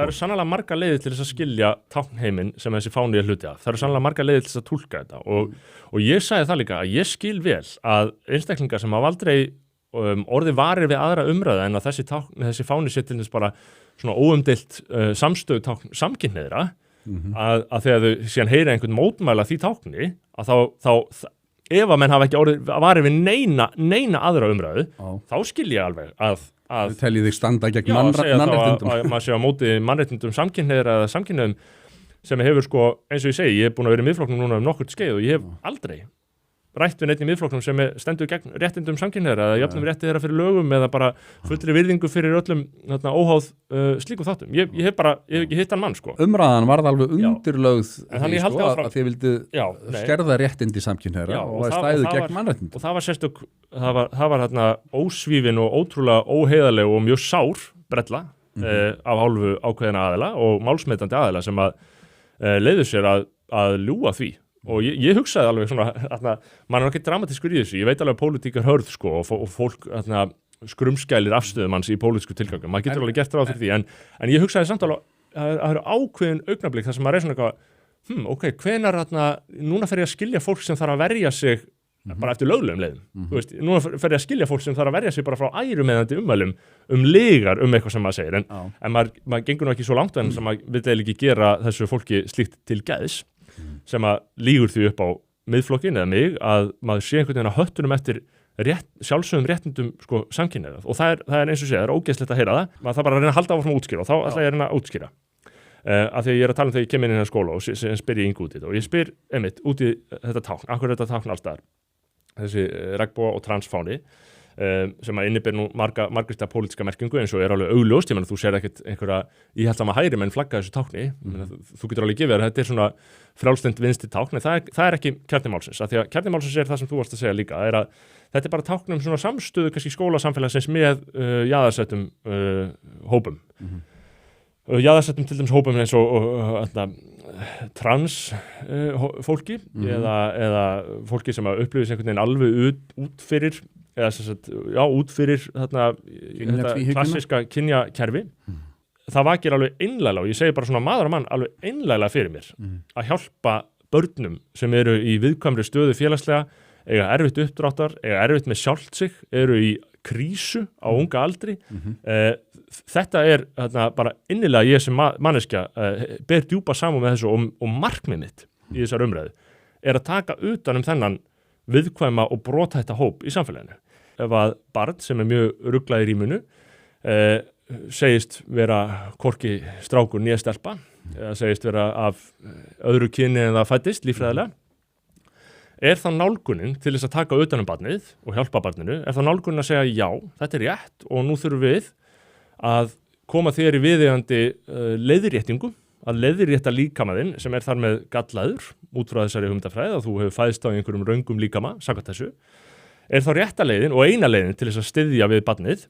Það eru sannlega margar leiðir til þess að skilja táknheiminn sem þessi fáni er hluti af. Það eru sannlega margar leiðir til þess að túlka þetta og ég sagði það líka að ég skil vel að einstaklingar sem hafa aldrei orðið varir við aðra umræðu en að þessi fáni sé til þess bara svona óumdeilt samstöðu tákn samkynhneigðra að þegar þau síðan heyra einhvern mótmæla því tákni að þá ef að menn hafa ekki orðið varir við neina aðra umræðu þá skil ég alveg að Þau teljið þig standa gegn mannréttindum. Já, maður sé á móti mannréttindum samkynhneigðra eða samkynhneigðum sem hefur eins og ég segi, ég hef búin að vera í Miðflokknum núna nokkurt skeið og ég hef aldrei rætt við neitt í Miðflokknum sem stendur gegn réttindum samkynhneigðra eða jöfnum rétti þeirra fyrir lögum eða bara fullri virðingu fyrir öllum óháð slíkum þáttum. Ég hef ekki hitt hann mann sko. Umræðan varð alveg undirlögð að þið vildu skerða réttindi samkynhneigðra og stæðu gegn mannréttindum. Og það var sérstök, það var ósvífin og ótrúlega óheiðarleg og mjög sár brella af hálfu ákveðina aðila og málsmetandi aðila sem að leiðu sér að ljúga því. Og ég hugsaði alveg svona, maður er ekki dramatískur í þessu, ég veit alveg að pólitík er hörð sko og fólk skrumskælir afstöðum hans í pólitísku tilgangum, maður getur alveg gert ráð fyrir því, en ég hugsaði samt alveg að það eru ákveðin augnablik þar sem maður er svona eitthvað, ok, hvenær núna fer ég að skilja fólk sem þarf að verja sig bara eftir löglegum leiðum, þú veist, núna fer ég að skilja fólk sem þarf að verja sig bara frá ærumeðandi ummælum lygar eitthvað sem maður segir, en maður gengur nú ekki svo langt en sem maður vil eiginlega ekki gera þessu fólki slíkt til geðs sem að lígur því upp á miðflokkin eða mig að maður sé einhvern veginn að höttunum eftir sjálfsögum réttindum sko samkynhneigðra og það er eins og sé, það er ógeðslegt að heyra það, maður þarf bara að reyna að halda áfram að útskýra og þá ætla ég að reyna að útskýra af því að ég er að tala þegar ég kem inn í þennan skóla og spyr ég Ingu út í þetta og ég spyr einmitt út í þetta tákn, akkur þetta tákn allstaðar þessi regnboga og transfáni sem að inniber nú margvíslega pólitíska merkingu eins og er alveg augljóst, ég menn þú sér ekkert einhverja íhaldsama hægri menn flagga þessu tákni þú getur alveg gefið að þetta er svona frjálslynd vinstri tákn, en það er ekki kjarni málsins, af því að kjarni málsins er það sem þú varst að segja líka, er að þetta er bara táknum svona samstöðu kannski skólasamfélagsins með jaðarsettum hópum jaðarsettum til dæmis hópum eins og trans fólki eða fólki sem að upplifis einhvern veginn alveg út fyrir út fyrir þetta klassiska kynjakerfi það vakir alveg einlæglega og ég segi bara svona maður og mann alveg einlæglega fyrir mér að hjálpa börnum sem eru í viðkvæmri stöðu félagslega eiga erfitt uppdráttar, eiga erfitt með sjálft sig eru í krísu á unga aldri þetta er bara innilega ég sem manneskja ber djúpa saman með þessu og markmið mitt í þessar umræðu er að taka utan þennan viðkvæma og brothætta hóp í samfélaginu. Ef að barn sem er mjög ruglað í rýminu segist vera hvorki strákur né stelpa eða segist vera af öðru kyni en það fæddist líffræðilega er það nálgunin til þess að taka utan barnið og hjálpa barninu, er það nálgunin að segja já, þetta er rétt og nú þurfum við að koma þér í viðeigandi leiðréttingu að leiðrétta líkamaðinn sem er þar með gallaður út frá þessari hugmyndafræði að þú hefur fæðst á einhverjum röngum líkama, samkvæmt þessu, er þá rétta leiðin og eina leiðin til þess að styðja við barnið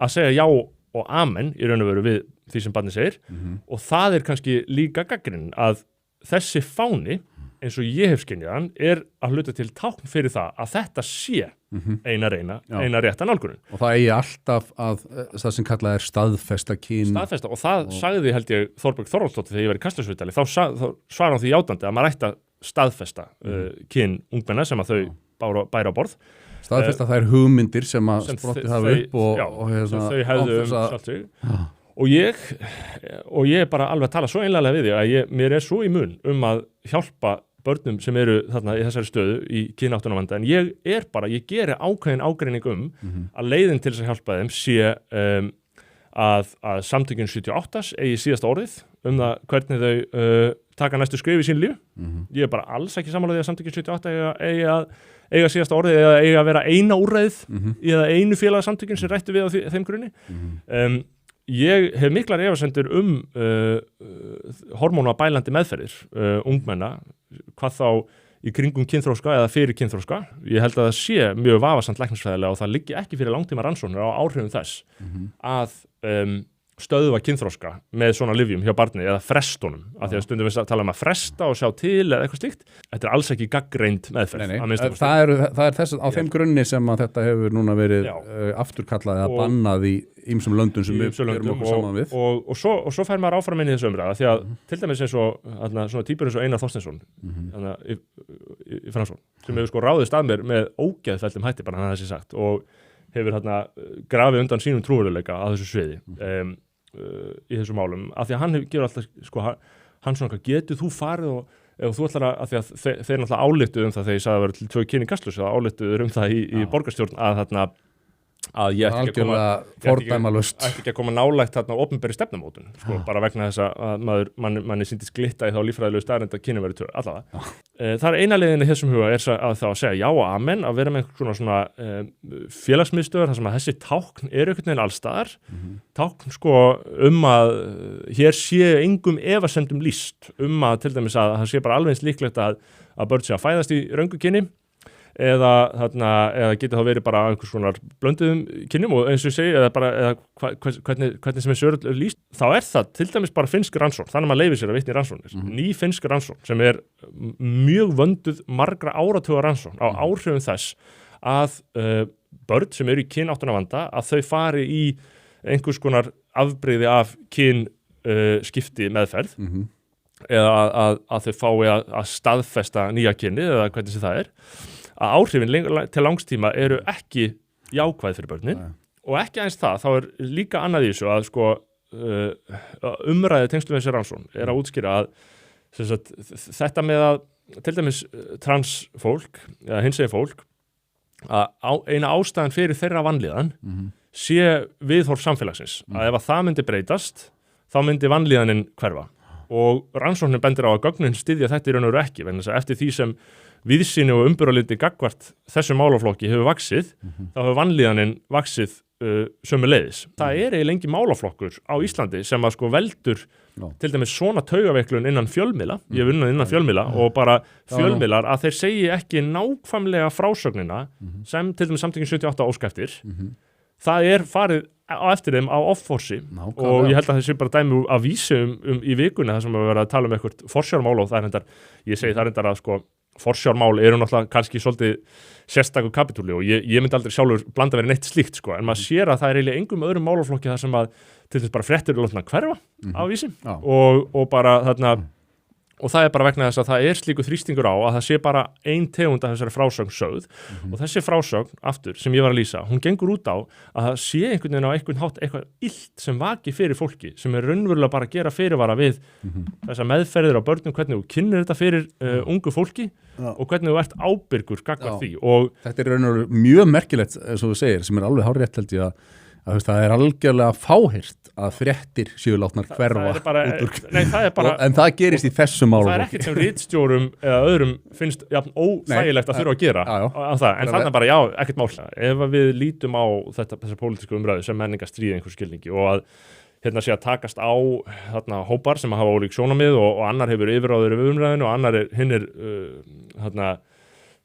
að segja já og amen í raun og veru við því sem barnið segir og það er kannski líka gagnrýnin að þessi fáni eins og ég hef skynjað hann er að hluta til tákn fyrir það að þetta sé eina rétta nálgunin. Og það eigi alltaf að það sem kallað er staðfesta kyn. Staðfesta og það sagði held ég Þorberg Þorvaldsdóttir þegar ég var í Kastljóssviðtali þá svarar hann því játandi að maður ætti að staðfesta kyn ungmenna sem að þau bæra á borð. Staðfesta þær hugmyndir sem að sprottið hafa upp og sem þau hefðu sjálft sig. Og ég er bara alveg að tala svo einlega við því að mér er svo í mun að hjálpa börnum sem eru þarna í þessari stöðu í kynáttunarvanda en ég geri ákveðin ágreining að leiðin til þess að hjálpa þeim sé að samtökin 78 eigi síðasta orðið það hvernig þau taka næstu skrif í sín líf. Ég er bara alls ekki sammála því að samtökin 78 eiga síðasta orðið eða eiga að vera eina úrræðið eða einu félagasamtökin sem rættu við á þeim grunni. Ég hef miklar efasemdir hormónabælandi meðferðir ungmenna, hvað þá í kringum kynþroska eða fyrir kynþroska. Ég held að það sé mjög vafasamt læknisfræðilega og það liggi ekki fyrir langtíma rannsóknir á áhrifum þess að stöðva kynþroska með svona lyfjum hjá barni eða frestunum, af því að stundum við tala að fresta og sjá til eða eitthvað slíkt. Þetta alls ekki gagnreynd meðferð. Það er þess á þeim grunni sem að þetta hefur núna verið afturkallað eða bannað í ýmsum löndum sem við erum okkur saman við. Og svo fær maður áfram inn í þessu umræða, því að til dæmis eins og svona týpur eins og Einar Þorsteinsson í Framsókn, sem hefur ráðist að mér með ógeðfelldum hætti, bara hann þessi sagt, og hefur grafið undan sínum trúveruleika að þessu sviði í þessum málum, af því að hann gefur alltaf, hann svona, getur þú farið og ef þú ætlar að því að þeir náttúrulega ályktuðu það þegar ég sagði að vera til 2 kyn í Kastljósi, það ályktuðu það í borgarstjórn að ég ætti ekki að koma nálægt opinberri stefnumótun, bara vegna þess að manni sýndist glitta í þá líffræðilegu staðreynd að kynin verið allavega. Það er eina leiðin í þessum huga að segja já og amen, að vera með svona félagsmiðstöðvar þar sem að þessi tákn eru einhvern veginn allstaðar, tákn að hér sé engum efasemdum lýst að til dæmis að það sé bara alveg eins líklegt að börn sé að fæðast í röngu kyni eða getur þá verið bara einhvers konar blönduðum kynjum og eins og ég segi, eða hvernig sem þessu er lýst, þá er það til dæmis bara finnsk rannsókn, þannig að maður leyfir sér að vitna í rannsóknir, ný finnsk rannsókn sem er mjög vönduð margra áratuga rannsókn á áhrifum þess að börn sem eru í kynáttunarvanda, að þau fari í einhvers konar afbrigði af skipti meðferð eða að þau fái að staðfesta nýja kynið eða hvernig sem það er, að áhrifin til langstíma eru ekki jákvæð fyrir börnin og ekki eins það, þá er líka annað í þessu að umræðið tengslum þessi rannsókn er að útskýra að þetta með að til dæmis transfólk eða hinsegin fólk, að eina ástæðan fyrir þeirra vanlíðan sé viðhorf samfélagsins, að ef að það myndi breytast, þá myndi vanlíðanin hverfa og rannsóknin bendir á að gögnin styðja þetta í raun og veru ekki, vegna þess að eftir því sem víðsýni og umburðarlyndi gagnvart þessum málaflokki hefur vaxið, þá hefur vanlíðanin vaxið sömuleiðis. Það er eiginlega engin málaflokkur á Íslandi sem að veldur til dæmis svona taugaveiklun innan fjölmiðla, ég hef unnað innan fjölmiðla og bara fjölmiðlar að þeir segi ekki nákvæmlega frásögnina sem til dæmis samtökin 78 óska eftir. Það er farið á eftir þeim á off-forsi og ég held að þessi bara dæmi að vísi í vikunni þar sem við verðum að tala eitthvað forsjármál og það er hendar, ég segi það hendar að forsjármál eru náttúrulega kannski svolítið sérstakur kapitúli og ég myndi aldrei sjálfur blanda verið neitt slíkt en maður sér að það er eiginlega engum öðrum málaflokki þar sem að til þess bara fréttir eru látna hverfa á vísi og bara þarna og það er bara vegna þess að það er slíku þrýstingur á að það sé bara ein tegund af þessari frásögn sögð og þessi frásögn aftur sem ég var að lýsa, hún gengur út á að það sé einhvern veginn á einhvern hátt eitthvað illt sem vaki fyrir fólki sem er raunverulega bara að gera fyrirvara við þessa meðferðir á börnum, hvernig þú kynnir þetta fyrir ungu fólki og hvernig þú ert ábyrgur gagnvart því og þetta er raunverulega mjög merkilegt eins og þú segir sem er alveg hárrétt held ég að það er algjörlega fáheyrt að fréttir séu látnar hverfa en það gerist í þessum málum. Það er ekkert sem ritstjórum eða öðrum finnst óþægilegt að þurfa að gera á það, en þannig bara ekkert mál. Ef við lítum á þessa pólitísku umræðu sem menningarstríð einhver skilningi og að hérna sé að takast á hópar sem hafa ólík sjónarmið og annar hefur yfirráður yfir umræðinu og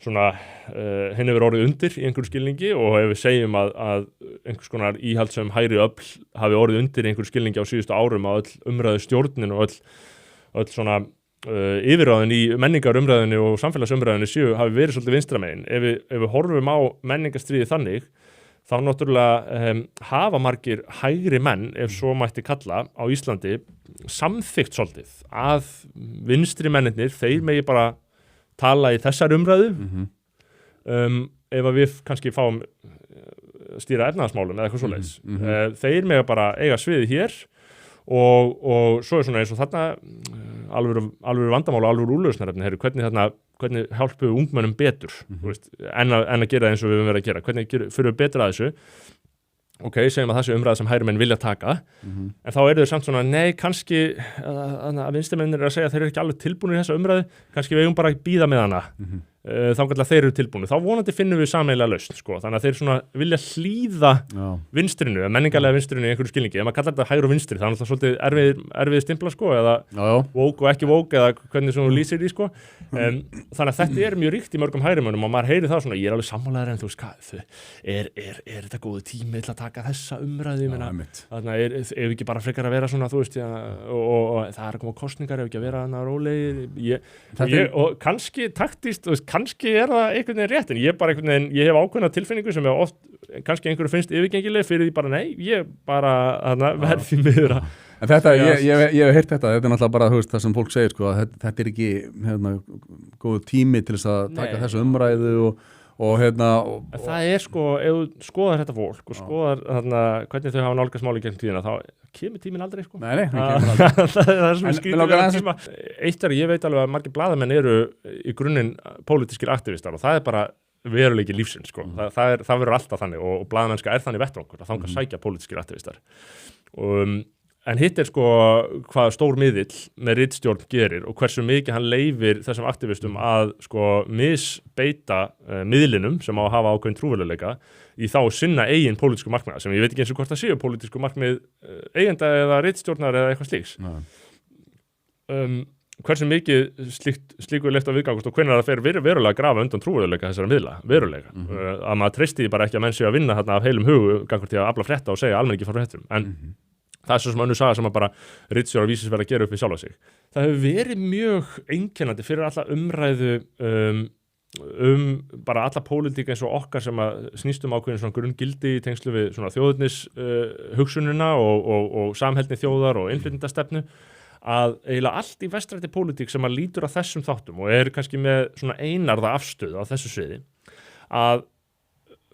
hinn hefur orðið undir í einhverju skilningi og ef við segjum að einhvers konar íhaldsöm hægri öfl hafi orðið undir í einhverju skilningi á síðustu árum að öll umræðu stjórnin og öll svona yfirráðin í menningarumræðinu og samfélagsumræðinu hafi verið svolítið vinstramegin. Ef við horfum á menningarstríði þannig þá náttúrulega hafa margir hægri menn, ef svo mætti kalla, á Íslandi samþykkt svolítið að vinstri mennirnir, þeir megi bara tala í þessar umræðu ef að við kannski fáum stýra efnahagsmálum eða eitthvað svoleiðis. Þeir mega bara eiga sviði hér og svo er svona eins og þarna alveg vandamál og alveg úrlausnarefni, hvernig hjálpum við ungmennum betur en að gera eins og við höfum verið að gera, hvernig fyrir við betur að þessu. Ok, segjum að þessi umræða sem hægri menn vilja taka en þá eru þau samt svona, nei, kannski að vinstrimennir eru að segja að þeir eru ekki alveg tilbúinir í þessa umræðu, kannski við eigum bara að bíða með hana þangað þeir eru tilbúinu, þá vonandi finnum við sameiginlega lausn, sko, þannig að þeir svona vilja hlýða vinstrinu, menningarlega vinstrinu í einhverju skilningi, ef maður kallar þetta hægri og vinstri, það er alltaf svolítið erfið stimpla, sko, eða woke og ekki woke, eða hvernig svona lýsir því, sko, þannig að þetta er mjög ríkt í mörgum hægrimönnum og maður heyri það svona, ég er alveg sammálaður en þú veist, er þetta góðu tími til að taka þessa umræðu, þannig ef ekki bara frekar að vera svona, þú veist, og það er að koma kosningar, ef ekki að vera þarna rólegir, og kannski taktískt, kannski það einhvern veginn rétt, en ég hef ákveðna tilfinningu sem er oft, kannski einhverju finnst yfirgengileg fyrir því bara nei, ég bara verði miður að. En þetta, ég hef heyrt þetta er náttúrulega bara, þú veist, það sem fólk segir, sko, að þetta er ekki, góðu tími til þess að taka þessu umræðu og það er sko, ef þú skoðar þetta fólk og skoðar hvernig þau hafa nálgast máli gegnum tíðina, þá kemur tíminn aldrei, sko. Nei, kemur aldrei. það er svona skrítið tíma. Eitt ég veit alveg að margir blaðamenn eru í grunninn pólitískir aktivistar og það er bara veruleiki lífsins, sko. Það verður alltaf þannig og blaðamennska þannig vettvangur að þangað sækja pólitískir aktivistar. En hitt er sko hvað stór miðill með ritstjórn gerir og hversu mikið hann leyfir þessum aktivistum að sko misbeita miðlinum sem á að hafa ákveðin trúverðuleika í þá sinna eigin pólitísku markmiða sem ég veit ekki eins og hvort það séu pólitísku markmið eigenda eða ritstjórnar eða eitthvað slíks. Hversu mikið slíku er leyft að viðgangast og hvenær það fer verulega að grafa undan trúverðuleika þessara miðla, verulega. Að maður treysti bara ekki að menn séu að vinna þarna af heilum hugu gangur til að afla frétta og segja almenningi frá fréttum. En það er svo sem önnur saga sem að bara ritstjórar vísis verða að gera upp við sjálfa sig. Það hefur verið mjög einkennandi fyrir alla umræðu bara alla pólitík eins og okkar sem að snýst ákveðin svona grunngildi í tengslu við svona þjóðernis hugsunina og samheldni þjóðar og innflytjendastefnu að eiginlega allt í vestrætti pólitík sem að lítur að þessum þáttum og er kannski með svona einarða afstöðu á þessu sviði að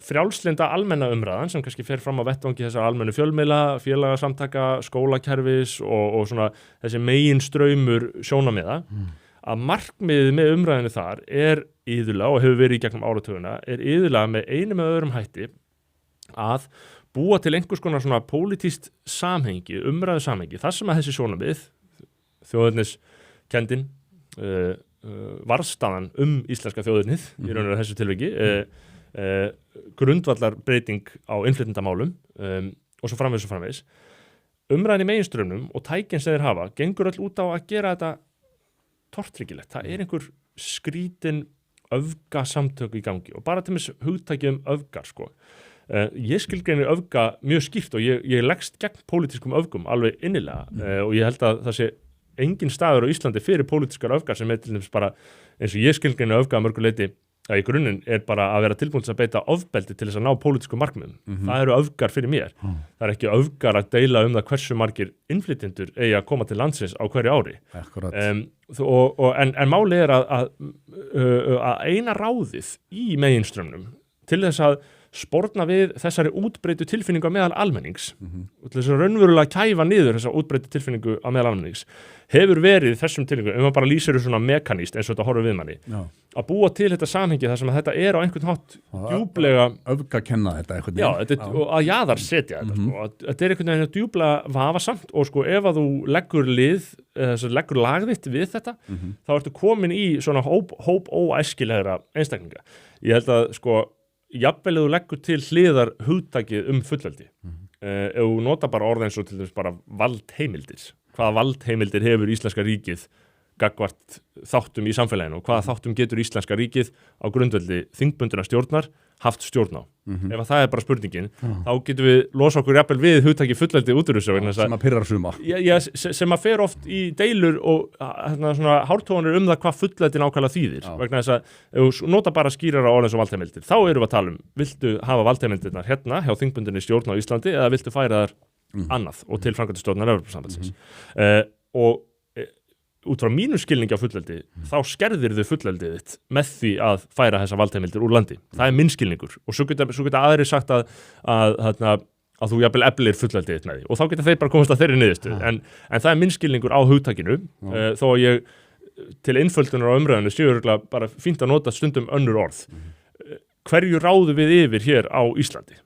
frjálslynda almenna umræðan sem kannski fer fram á vettvangi þessar almennu fjölmiðla, félagasamtaka, skólakerfis og svona þessi meginstraumur sjónarmiða að markmiðið með umræðinu þar er iðulega og hefur verið í gegnum áratugina er iðulega með einum eða öðrum hætti að búa til einhvers konar svona pólitískt samhengi, umræðu samhengi, þar sem að þessi sjónarmið, þjóðerniskendin, varðstaðan íslenska þjóðernið í raun og þessu tilviki, grundvallar breyting á innflytjendamálum og svo framvegis umræðin í meginströmmnum og tækin sem þeir hafa gengur öll út á að gera þetta tortryggilegt, það er einhver skrítin öfgasamtök í gangi og bara til þess hugtæki öfgar sko. Ég skilgreini öfga mjög skýrt og ég leggst gegn pólitískum öfgum alveg innilega og ég held að það sé engin staður á Íslandi fyrir pólitískar öfgar sem er til þess bara eins og ég skilgreini öfga að mörgu leyti að í grunninn er bara að vera tilbúin að beita ofbeldi til þess að ná pólitískum markmiðum. Það eru öfgar fyrir mér. Það er ekki öfgar að deila það hversu margir innflytjendur eigi að koma til landsins á hverju ári. En málið er að eina ráðið í meginströmmnum til þess að sporna við þessari útbreiddu tilfinningu á meðal almennings og til þess að raunverulega kæfa niður þessa útbreiddu tilfinningu á meðal almennings hefur verið þessum tilfinningu, maður bara lýsir svona mekaníst eins og þetta horfir við manni að búa til þetta samhengi þar sem að þetta er á einhvern hátt djúplega öfgakenna þetta einhvern veginn og að jaðarsetja þetta sko, þetta er einhvern veginn djúplega vafasamt og sko ef að þú leggur lagðitt við þetta þá ertu komin í svona hóp óæskilegra einstaklinga. Ég held að sko jafnvel ef þú leggur til hliðar hugtakið fullveldi ef þú nota bara orð eins og til þess bara valdheimildir hvaða valdheimildir hefur íslenska ríkið gagnvart þáttum í samfélaginu og hvaða þáttum getur íslenska ríkið á grundvelli þingbundinna stjórnar haft stjórn á. Ef að það er bara spurningin þá getum við losa okkur jafnvel við hugtakið fullveldi út úr þessu sem að pirrar suma sem að fer oft í deilur og svona hártónir það hvað fullveldi nákvæmlega þýðir vegna þess að ef þú nota bara skýrara orð eins og valdheimildir þá erum við að tala viltu hafa valdheimildirnar hérna hjá þingbundinni stjórn á Íslandi eða viltu færa þar annað og til framkvæmdastjórnar Evrópusambandsins og út frá mínu skilningi á fullveldi þá skerðir þau fullveldið þitt með því að færa þessa valdheimildir úr landi. Það er minn skilningur og svo geta aðrir sagt að þú jafnvel eflir fullveldið þitt með því og þá geta þeir bara komast að þeirri niðurstöðu en það er minn skilningur á hugtakinu þó að ég til einföldunar á umræðinu séu bara fínt að nota stundum önnur orð. Hverju ráðu við yfir hér á Íslandi?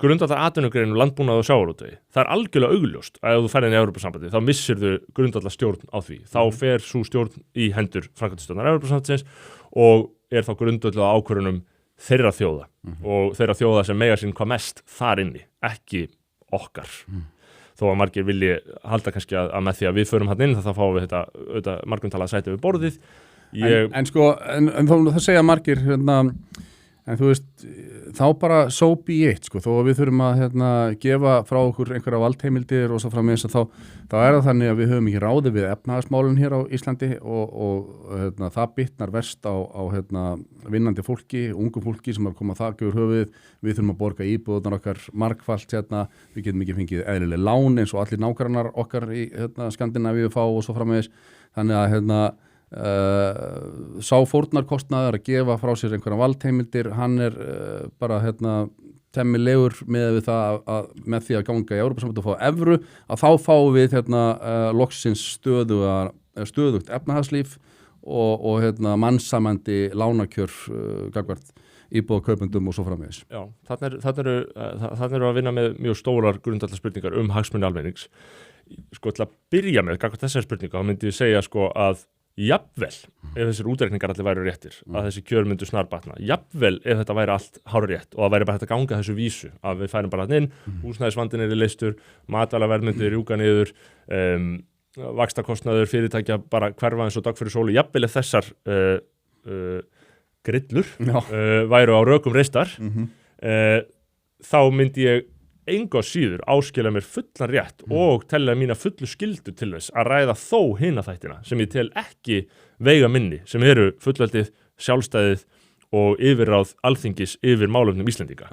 grundvallar atvinnugreinum landbúnað og sjávarútvegi. Það algjörlega augljóst að ef þú ferð inn í Evrópusambandið þá missirðu grundvallar stjórn á því. Þá fer sú stjórn í hendur framkvæmdastjórnar Evrópusambandsins og þá grundvallar ákvörðunum þeirra þjóða og þeirra þjóða sem mega sín hvað mest þar inni, ekki okkar. Þó að margir vilji halda kannski að með því að við förum hann inn þá fáum við þetta margumtalað sæti við borðið. En það segja margir en þú veist, þá bara so be it, sko, þó að við þurfum að gefa frá okkur einhverja valdheimildir og svo framvegis að þá er það þannig að við höfum ekki ráði við efnahagsmálin hér á Íslandi og það bitnar verst á vinnandi fólki, ungu fólki sem er að koma þak yfir höfuðið, við þurfum að borga íbúðunar okkar margfalt, við getum ekki fengið eðlileg lán eins og allir nágrannar okkar í Skandinavíu fá og svo framvegis, þannig að sá fórnarkostnaður að gefa frá sér einhverja valdheimildir, hann er bara temmilegur með það að með því að ganga í Evrópusambandið og fá evru, að þá fáum við loksins stöðugt efnahagslíf og mannsamandi lánakjör gagnvart íbúðakaupendum og svo framvegis. Já, þarna eru að vinna með mjög stórar grundvallarspurningar hagsmuni almennings. Sko, til að byrja með gagnvart þessar spurningar, þá myndi ég segja sko að jafnvel, ef þessir útreikningar allir væru réttir, að þessi kjör myndu snarbatna, jafnvel ef þetta væri allt hárrétt og það væri bara hægt að ganga þessu vísu, að við færum bara inn, húsnæðisvandinn er leystur, matvælaverðmyndið rjúka niður, vaxtakostnaður fyrirtækja bara hverfa eins og dag fyrir sólu, jafnvel ef þessar grillur væru á rökum reistar, þá myndi ég engu að síður áskilja mér fullan rétt og telja mína fullu skyldu til þess að ræða þó hina þættina sem ég tel ekki veiga minni, sem eru fullveldið, sjálfstæðið og yfirráð alþingis yfir málefnum Íslendinga.